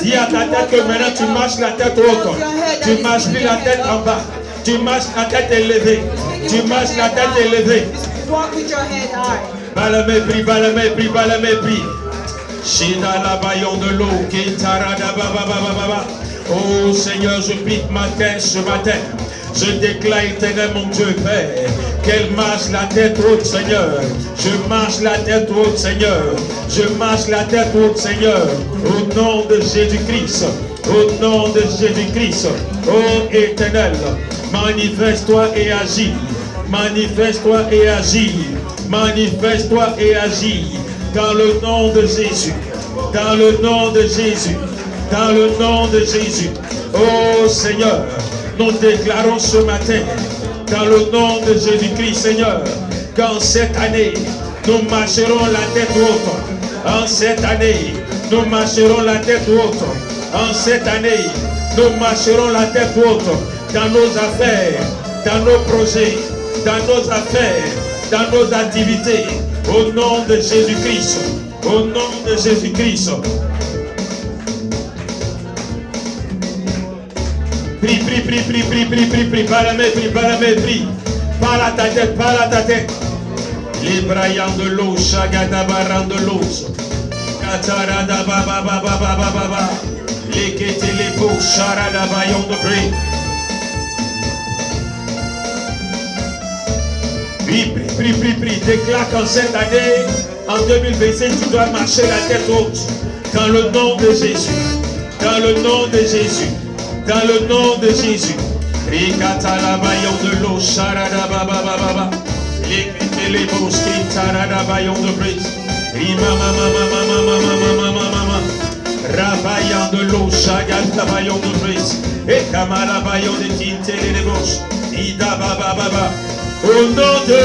Dis à ta tête que maintenant tu marches la tête haute. Tu marches plus la tête en bas. Tu marches la tête élevée. Tu marches la tête élevée. Walk with your head high. Pas la mépris, pas la mépris, pas la mépris. Shida la baillon de l'eau, Kintarada baba baba baba. Oh Seigneur, je prie ce matin. Je déclare éternel mon Dieu Père, qu'elle marche la tête haute Seigneur. Je marche la tête haute Seigneur. Je marche la tête haute Seigneur. Au nom de Jésus-Christ. Au nom de Jésus-Christ. Oh éternel, manifeste-toi et agis. Manifeste-toi et agis. Manifeste-toi et agis. Dans le nom de Jésus. Dans le nom de Jésus. Dans le nom de Jésus. Oh Seigneur, nous déclarons ce matin, dans le nom de Jésus-Christ, Seigneur, qu'en cette année, nous marcherons la tête haute. En cette année, nous marcherons la tête haute. En cette année, nous marcherons la tête haute. Dans nos affaires, dans nos projets, dans nos affaires, dans nos activités. Au nom de Jésus-Christ. Au nom de Jésus-Christ. Prie, prie, prie, prie, prie, prie, prie, prie, par la main, prie, par la main, prie. Parle à ta tête, parle à ta tête. Les braillants de l'eau, Shagadabaran de l'eau. Katarada baba baba baba baba. Les kétés, les beaux, Charadabayon de brie. Prie, prie, prie, prie, prie. Déclare qu'en cette année, en 2025, tu dois marcher la tête haute. Dans le nom de Jésus. Dans le nom de Jésus. Dans le nom de Jésus. Rikatalabayon de l'eau, Sharadababababa. Les beaux, Skitarabayon de brise. Rimamamamamamamamamamamama. Rabayan de l'eau, Shagatabayon de brise. Et Kamalabayon de Tinte les bouches. Ida baba baba. Au nom de...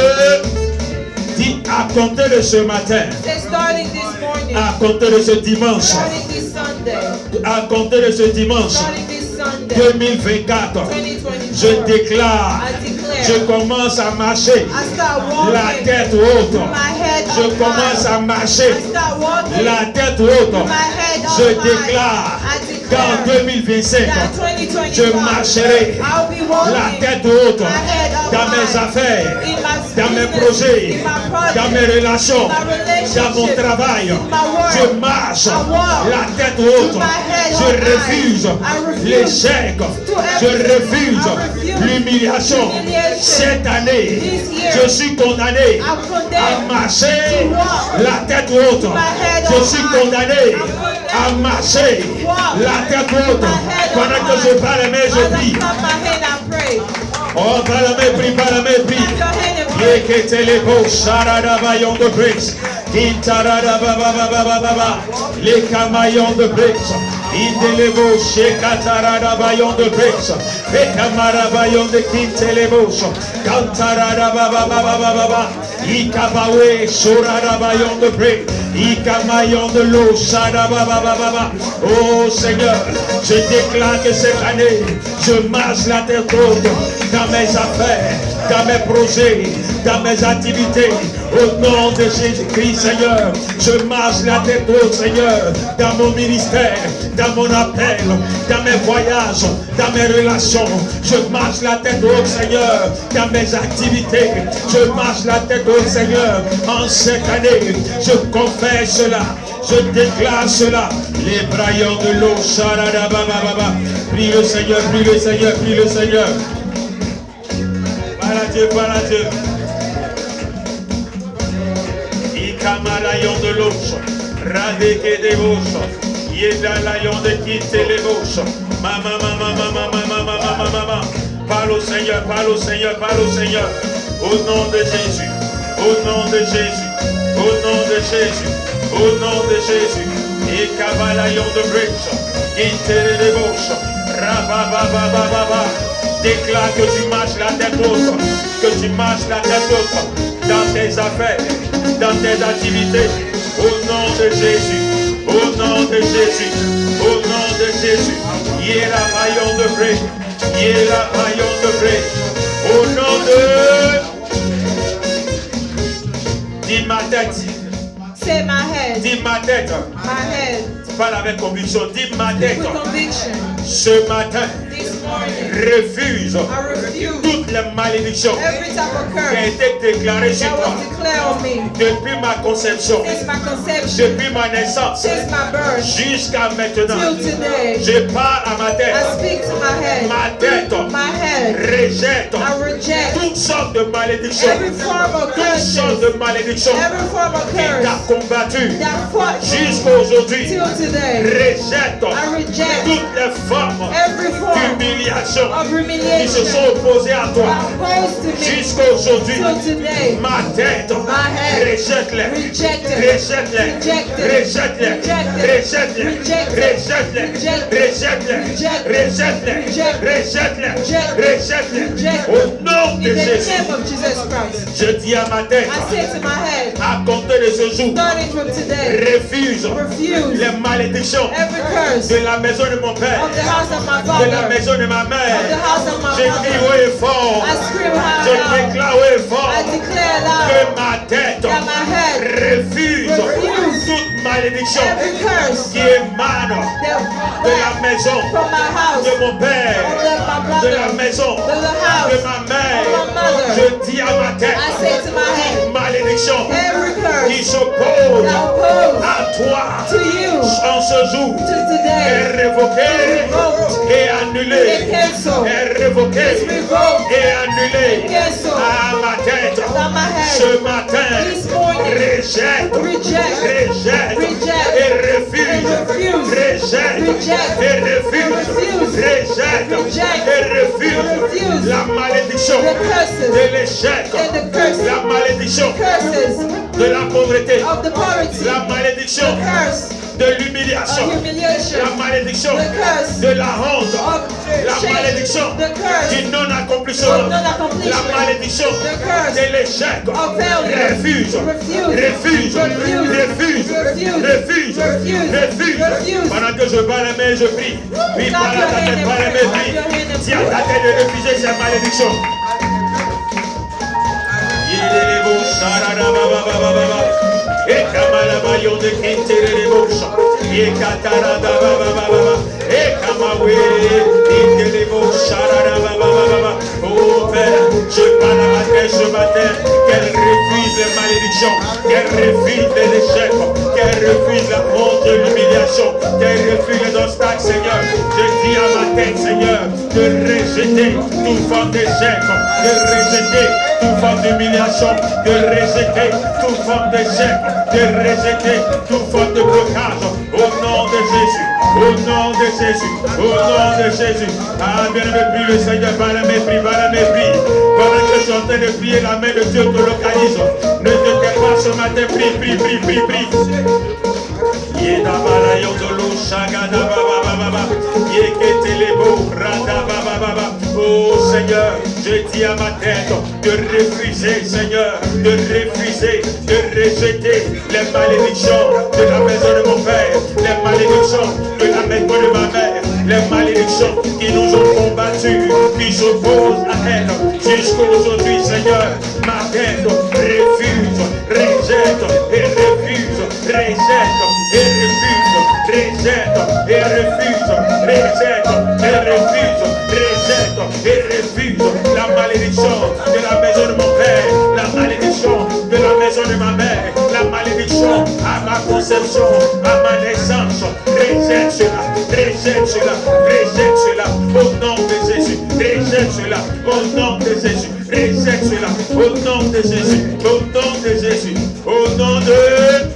Dis à compter de ce matin. Starting this morning. À compter de ce dimanche. Starting this Sunday. À compter de ce dimanche. Starting this Sunday. 2024. 2024. Je déclare. I declare. Je commence à marcher. I start walking. La tête haute. My head Je up commence high. à marcher. I start walking. La tête haute. My head up Je high. déclare I qu'en declare 2025, that 2025, je marcherai I'll be walking. la tête haute My head up dans mes high. affaires, In my dans mes business, projets, in my project, dans mes relations, in my relationship, dans mon travail. in my work. Je marche I walk la tête haute. with my head Je up high. refuse I refuse l'échec. to Je everything. refuse I refuse l'humiliation. humiliation. Cette année, This year, je suis condamné I'm à condemned marcher to walk la tête haute. my head Je up suis high. condamné I'm condemned à marcher to walk la tête haute. my head up Pendant que high. je parle, mais je As I prie. clap my hand and pray. Oh, par la main, prie, par la main, prie. Clap your hand and pray. Yeketelebo Sharadabayon de Brix. Kintarada baba baba baba. Les camaillons de Brix. Indelebo Shekatarada bayon de Brix. Les camarabayon de Kintelebo. Kantarada baba baba baba. Ikabawe Shuradabayon de Brix. Ikamayon de l'eau Shadababa baba. Oh Seigneur, je déclare que cette année, je marche la tête haute dans mes affaires, dans mes projets, dans mes activités. Au nom de Jésus-Christ, Seigneur, je marche la tête haute, Seigneur, dans mon ministère, dans mon appel, dans mes voyages, dans mes relations. Je marche la tête haute, Seigneur, dans mes activités. Je marche la tête haute, Seigneur, en cette année. Je confesse cela. Je déclare cela. Les braillants de l'eau, Sharadababa. Prie le Seigneur, prie le Seigneur, prie le Seigneur. Par Dieu, par Dieu. Ikamalayon de l'eau. Radeke de bosha. Yeda la yonde kite le bosha. Mama. Parle au Seigneur, parle au Seigneur, parle au Seigneur. Au nom de Jésus. Au nom de Jésus. Au nom de Jésus. Au nom de Jésus. Et Kabalayon de Bridge. Kite le bosha. Rabababababa. Déclare que tu marches la tête haute. Que tu marches la tête haute. Dans tes affaires. Dans tes activités. Au nom de Jésus. Au nom de Jésus, au nom de Jésus, Yéla Maillon de Bré, Yéla Maillon de Bré, au nom de... Dis ma tête, Say my head. dis ma tête, My head. parle avec conviction, dis ma tête, With conviction. ce matin, This morning. refuse I refuse toutes les malédictions every type of qui ont curse été déclarées sur that toi was declared on me depuis ma conception, since my conception, depuis ma naissance, since my birth, jusqu'à maintenant. till today. Je parle à ma I tête. speak to my head. Ma tête My head. rejette I reject toutes sortes de malédictions. every form of Toutes curses, sortes de malédictions every form of qui t'a curse combattu that fought me jusqu'à aujourd'hui. till today. Rejette I reject toutes les formes every form d'humiliation of qui se humiliation sont opposées à toi opposed to me jusqu'à aujourd'hui. till today. Ma tête My head rejette-les. rejected. Rejette-les. Rejected. Rejette-les. Rejected. Rejette-les. Rejected. Rejette-les. Rejected. Rejette-les. Rejected. Rejette-les. Rejected. Rejette-les. Rejected. Rejette-les. Rejected. Au nom de In the Jésus. name of Jesus Christ, Je dis à ma tête, I say to my head, à compter de ce jour, starting from today, refuse refuse les malédictions every curse de la maison de mon père, of the house of my de la father, maison de ma of the mère. house of my Je crie haut mother. et fort, I scream je high loud. déclare haut et fort I declare que loud ma tête that my head refuse refuse toute malédiction every curse qui émane de la maison from my house, de mon père, from my de la brother, maison to the de house, ma mère. of my mother. Je dis à ma tête, I say to my head, malédiction every qui curse s'oppose that oppose à toi to you en ce jour to today est révoqué revoked et annulé. and canceled. Est révoqué It's revoked et annulé. Cancel. À ma tête on my head ce matin this morning. rejette, Reject. reject Reject. et refuse, And refuse. rejette Reject. et refuse, And refuse. rejette Reject. et refuse And refuse. la malédiction The curses de l'échec, and the curses, la malédiction curses de la pauvreté, of the poverty, la malédiction the curse de of l'humiliation, humiliation, la malédiction the curse de la honte, of la shame, malédiction the curse du non-accomplissement, of non-accomplishment, la malédiction the curse de l'échec. of failure. Refuse, Refuse. refuse, Refuse. refuse, Refuse. refuse, Refuse. refuse. Refuse. Pendant que je bats la main, je prie. Puis Clap par your ta hand tête, and par la pray. main, Clap your hand prie. and Dis à ta pray. tête de refuser cette malédiction. Yelelebo, sharadabababababa. Ekamalabayo de Kintelebo, Yekatarababababa. Ekamawe, Intelebo, sharadababababa. Oh Père, je parle à ma tête ce matin qu'elle refuse les malédictions, qu'elle refuse les échecs, qu'elle refuse la honte et l'humiliation, qu'elle refuse les obstacles, Seigneur. Je dis à ma tête, Seigneur, de rejeter toute forme d'échec, de rejeter toute forme d'humiliation, de rejeter toute forme d'échec, de rejeter toute forme de blocage. Au nom de Jésus, au nom de Jésus, au nom de Jésus. Ah, bien aimé, prie le Seigneur par le mépris, par le mépris. Pendant que je suis en train de prier, la main de Dieu te localise. Ne te tais pas ce matin, prie, prie, prie, prie, prie. Oh Seigneur, je dis à ma tête de refuser, Seigneur, de refuser, de rejeter les malédictions de la maison de mon père, les malédictions de la maison de ma mère, les malédictions qui nous ont combattus, qui s'opposent à elle. Jusqu'à aujourd'hui, Seigneur, ma tête refuse, rejette et refuse, rejette et refuse, rejette et refuse, rejette et refuse, rejette et refuse la malédiction de la maison de mon père, la malédiction de la maison de ma mère, la malédiction à ma conception, à ma naissance. Rejette cela, rejette cela, rejette cela au nom de Jésus, rejette cela au nom de Jésus, rejette cela au nom de Jésus, au nom de Jésus, au nom de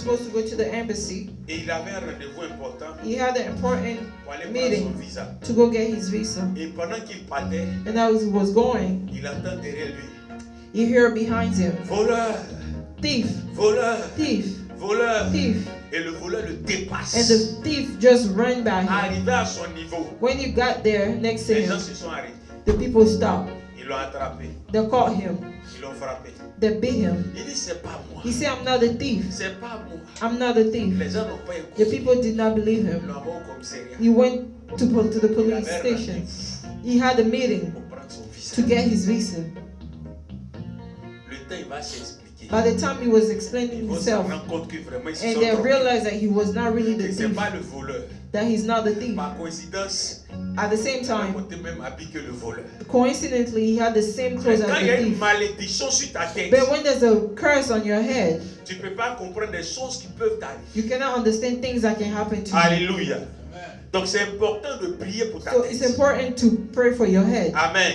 supposed to go to the embassy. Et il avait un rendez-vous important He had an important pour aller prendre son meeting visa. to go get his visa. Et pendant qu'il partait, And as he was going, il entend derrière lui, you hear behind him, voleur, thief, voleur, thief, voleur. thief. Et le voleur le dépasse. And the thief just ran by him. Arrivé à son niveau, When he got there next to les gens him, se sont arrêtés. the people stopped. Ils l'ont attrapé. They caught him. Ils l'ont frappé. They beat him. Il dit, c'est pas moi. He said, I'm not a thief. C'est pas moi. I'm not a thief. Les gens n'ont pas The écouté. people did not believe Ils him. l'ont envoyé au commissariat. He went to the Il police avait un station. rendez-vous He had a meeting pour prendre son visa. to get his visa. Le temps, il va s'expliquer. By the time he was Ils explaining vont se himself, rendre compte que vraiment ils se and sont they trompés. realized that he was not really the Et c'est thief, pas le voleur. that he's not the thief. Par coïncidence, At the same il a time, porté même habit que le voleur. coincidentally, he had the same clothes Quand as il y a the une thief. malédiction sur ta tête, But when there's a curse on your head, tu ne peux pas comprendre des choses qui peuvent t'arriver. you cannot understand things that can happen to you. Alléluia. Donc c'est important de prier pour ta So it's tête. important to pray for your head. Amen.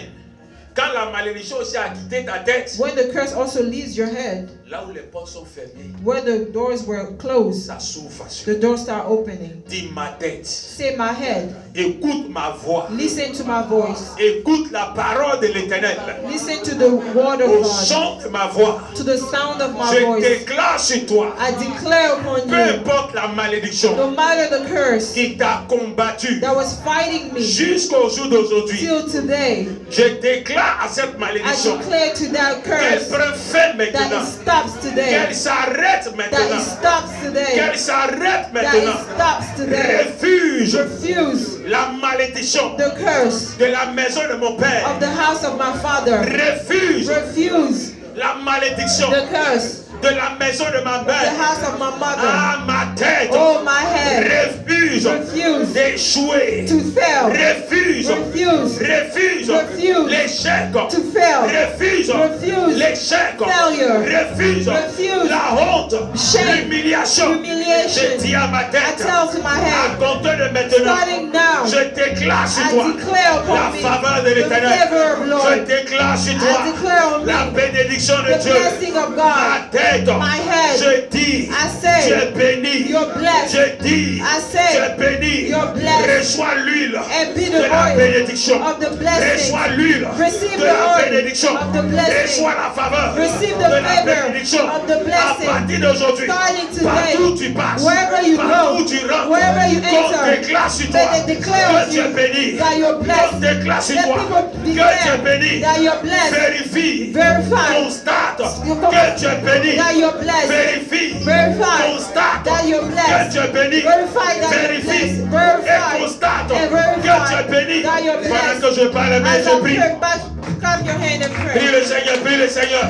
Quand la malédiction aussi a quitté ta tête, When the curse also leaves your head, là où les portes sont fermées, where the doors were closed, ça s'ouvre the facilement. doors start opening. Dis ma tête, Say, my head, écoute ma voix, listen to my voice. écoute la parole de l'Éternel. Listen to the word of Au God, son de ma voix, to the sound of my je voice. déclare sur toi, I declare upon peu you, importe la malédiction no matter the curse qui t'a combattu that was fighting me jusqu'au jour d'aujourd'hui, till today, je déclare à cette I malédiction declare to that qu'elle curse prenne fin that maintenant, it stops today, qu'elle s'arrête that it maintenant, stops today, qu'elle s'arrête that it maintenant. stops today. Refuse Refuse la malédiction the curse de la maison de mon père. of the house of my father. Refuse Refuse la malédiction the curse de la maison de ma of the mère. house of my mother. À ma tête. Oh, my head. Refuse Refuse d'échouer. to fail. Refuse. Refuse Refuse Refuse l'échec. to fail. Refuse Refuse l'échec. failure. Refuse Refuse la honte. shame. L'humiliation. Humiliation. Je dis à ma I tête. tell to my À head, compter de maintenant. starting now, Je déclare sur I toi declare upon la me faveur de the l'Éternel. favor of Je Lord. déclare sur I toi declare on la me bénédiction de the Dieu. blessing of Ma God. tête, My head. je dis, I tu say, es béni. you're blessed. Je dis, I tu say, es béni. you're blessed. Reçois l'huile And be de the la oil bénédiction. of the blessing. Reçois l'huile Receive de the la oil bénédiction. of the blessing. Reçois la faveur Receive de the la favor bénédiction. of the blessing. À partir d'aujourd'hui, Starting today, partout où tu passes, wherever you partout go, où tu rentres, wherever you qu'on enter, déclare sur may toi they declare que of tu es you béni. that you're Qu'on blessed. déclare sur Let toi people que tu es declare béni. that you're blessed. Vérifie, Verify constate You que tu es béni. that you're blessed. Vérifie, Verify constate that you're que blessed. tu es béni. Verify that you're Vérifie blessed. Verify et constate and que tu es verify béni. that you're Pendant blessed. que je parle, mais As je I prie. pray back, clap your hand and Prie pray. le Seigneur, prie le Seigneur.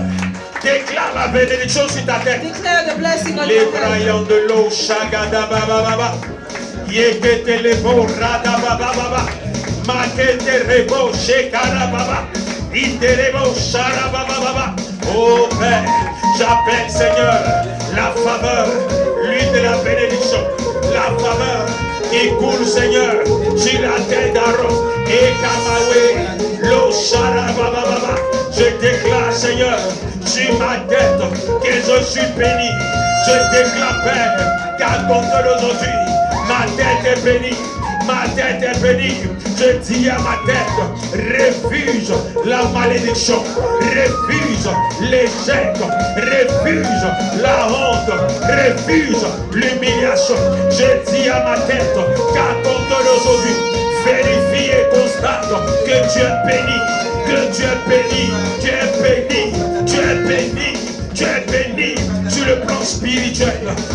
Déclare la bénédiction sur ta tête. Declare the blessing on Les your head. braillants de l'eau, shagada baba baba. Yekete lebo rada baba baba. Makete rebo shekara baba. Iterebo shara baba baba. Oh Père, j'appelle Seigneur la faveur, l'huile de la bénédiction, la faveur qui coule Seigneur sur la tête d'Aaron et Kamawe, l'eau shara baba baba. Je déclare Seigneur sur ma tête que je suis béni. Je déclare Père qu'à compter d'aujourd'hui, ma tête est bénie. Ma tête est bénie. Je dis à ma tête, refuse la malédiction, refuse l'échec, refuse la honte, refuse l'humiliation. Je dis à ma tête qu'à compter d'aujourd'hui, vérifie et constate que tu es béni, que tu es béni, tu es béni, tu es béni. Tu es béni sur le plan spirituel,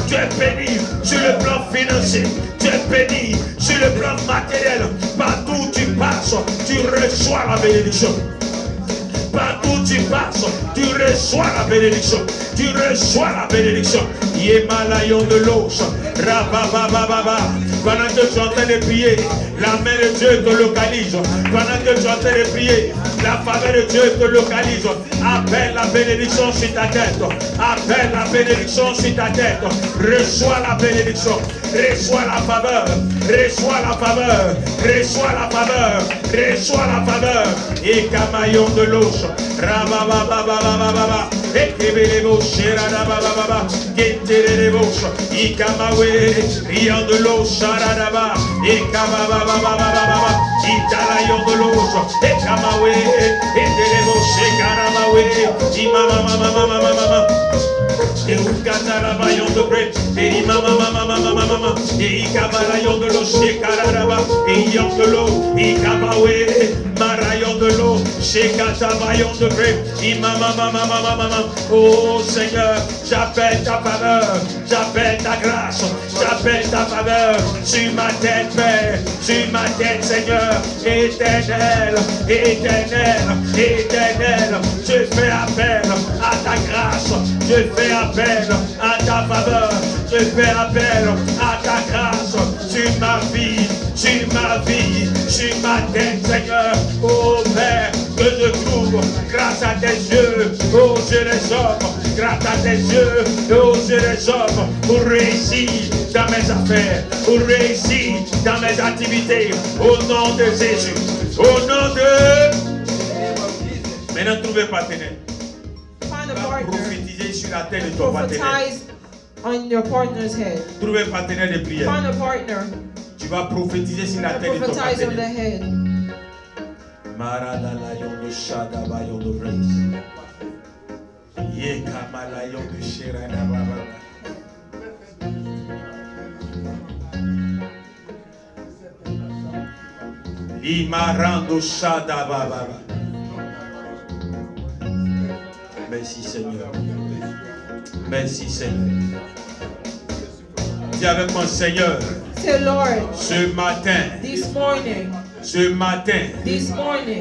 tu es béni sur le plan financier, tu es béni sur le plan matériel. Partout où tu passes, tu reçois la bénédiction. Partout où tu passes, tu reçois la bénédiction. Tu reçois la bénédiction. Yémalayon de l'os, rababababa. Pendant que tu es en train de prier, la main de Dieu te localise. Pendant que tu es en train de prier, la faveur de Dieu te localise. Appelle la bénédiction sur ta tête. Appelle la bénédiction sur ta tête. Reçois la bénédiction. Reçois la faveur. Reçois la faveur. Reçois la faveur. Reçois la faveur. et Camaillon de l'Oche, Rabababababababa, et Kebelebo, Sheradabababa, Kentelebo, Ikamawe, Rian de l'Oche, Sharadaba, et Kababababababa, Italayon de l'Oche, et Kamawe, et Telebo, Shekaramawe, Imamamamamamamama. Et Ukatarabayon de Bré, et Imamamamamamamama, et Ikabalayon de l'eau, Shekararaba, et Yon de l'eau, Ikabawe, Marayon de l'eau, Shekatabayon de Bré, Imamamamamamamama. Oh Seigneur, j'appelle ta faveur, j'appelle ta grâce, j'appelle ta faveur sur ma tête, Père, sur ma tête, Seigneur, éternel, éternel, éternel. Je fais appel à ta grâce, je fais appel à ta faveur, je fais appel à ta grâce sur ma vie, sur ma vie, sur ma tête, Seigneur. Oh Père, que je trouve grâce à tes yeux, oh je les offre, grâce à tes yeux, oh je les offre pour réussir dans mes affaires, pour réussir dans mes activités, au nom de Jésus, au nom de... Maintenant, trouvez partenaire. Find a Va partner. prophétiser sur la tête de ton partenaire. Prophesize on your partner's head. Trouvez un partenaire de prière. Find a partner. Tu vas prophétiser sur la And tête de ton prophesize on the partenaire. head. Maradalayon de Shadabayon de Braise. Yekamalayon de Sheradababa. Limarando Shadababa. Merci Seigneur. Merci Seigneur. Dis avec moi Seigneur, Say, Lord, ce matin, this morning,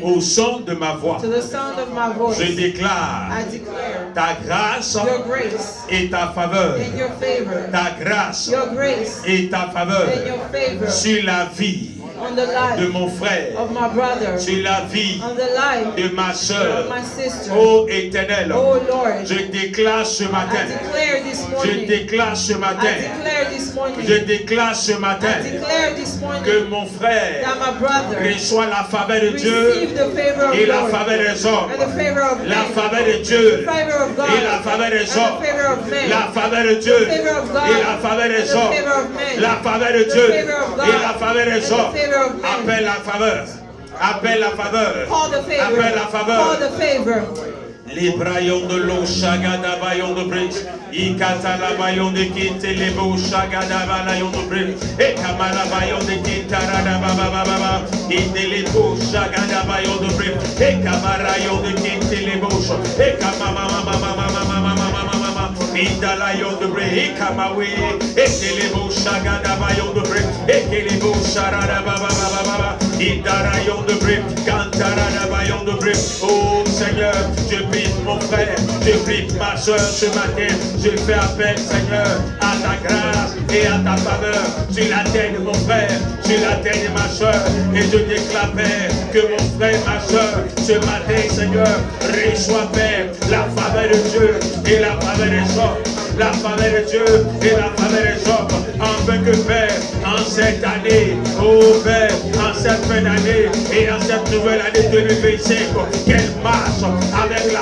au son de ma voix, to the sound of my voice, je déclare I declare ta grâce your grace et ta faveur, and your favor, ta grâce your grace et ta faveur and your favor sur la vie on the de life mon frère, of my brother, sur la vie on the life de ma of soeur. my sister. Ô Éternel, Oh Lord, je déclare ce I matin, declare this je morning, déclare ce I matin, declare this morning, je déclare ce matin I declare this morning que mon frère that my brother reçoit la faveur de Dieu receive the favor of et la God faveur des hommes, and the favor of la men, faveur de Dieu the favor of God et la faveur des and the hommes, favor of men, la faveur de Dieu the favor of God et la faveur des and the hommes, favor of men, la faveur de the Dieu favor of God et la faveur and des the hommes. favor of men. Appelle la faveur, appelle la faveur, Call the favor, appelle la call faveur. the favor. Les braillons de l'eau, chagada baillon de bridge, Ikata la baillon de kinte, les beaux chagada baillon de bridge, et Kamala baillon de kintarada baba baba, et les beaux chagada baillon de bridge, et Kamarayon de kinte, les beaux, et Kamama mama mama mama mama mama, Indalayon de bridge, et Kamawe, et les beaux chagada baillon de bridge, et les beaux charada baba baba baba, Indarayon de bridge, Kantarada baillon de bridge. Oh Seigneur, je prie mon frère, je prie ma soeur ce matin, je fais appel Seigneur à ta grâce et à ta faveur sur la tête de mon frère, sur la tête de ma soeur, et je déclare Père que mon frère et ma soeur ce matin Seigneur reçoit Père la faveur de Dieu et la faveur des hommes, la faveur de Dieu et la faveur des hommes, afin que Père en cette année, oh Père, en cette fin d'année et en cette nouvelle année 2025, qu'elle marche avec la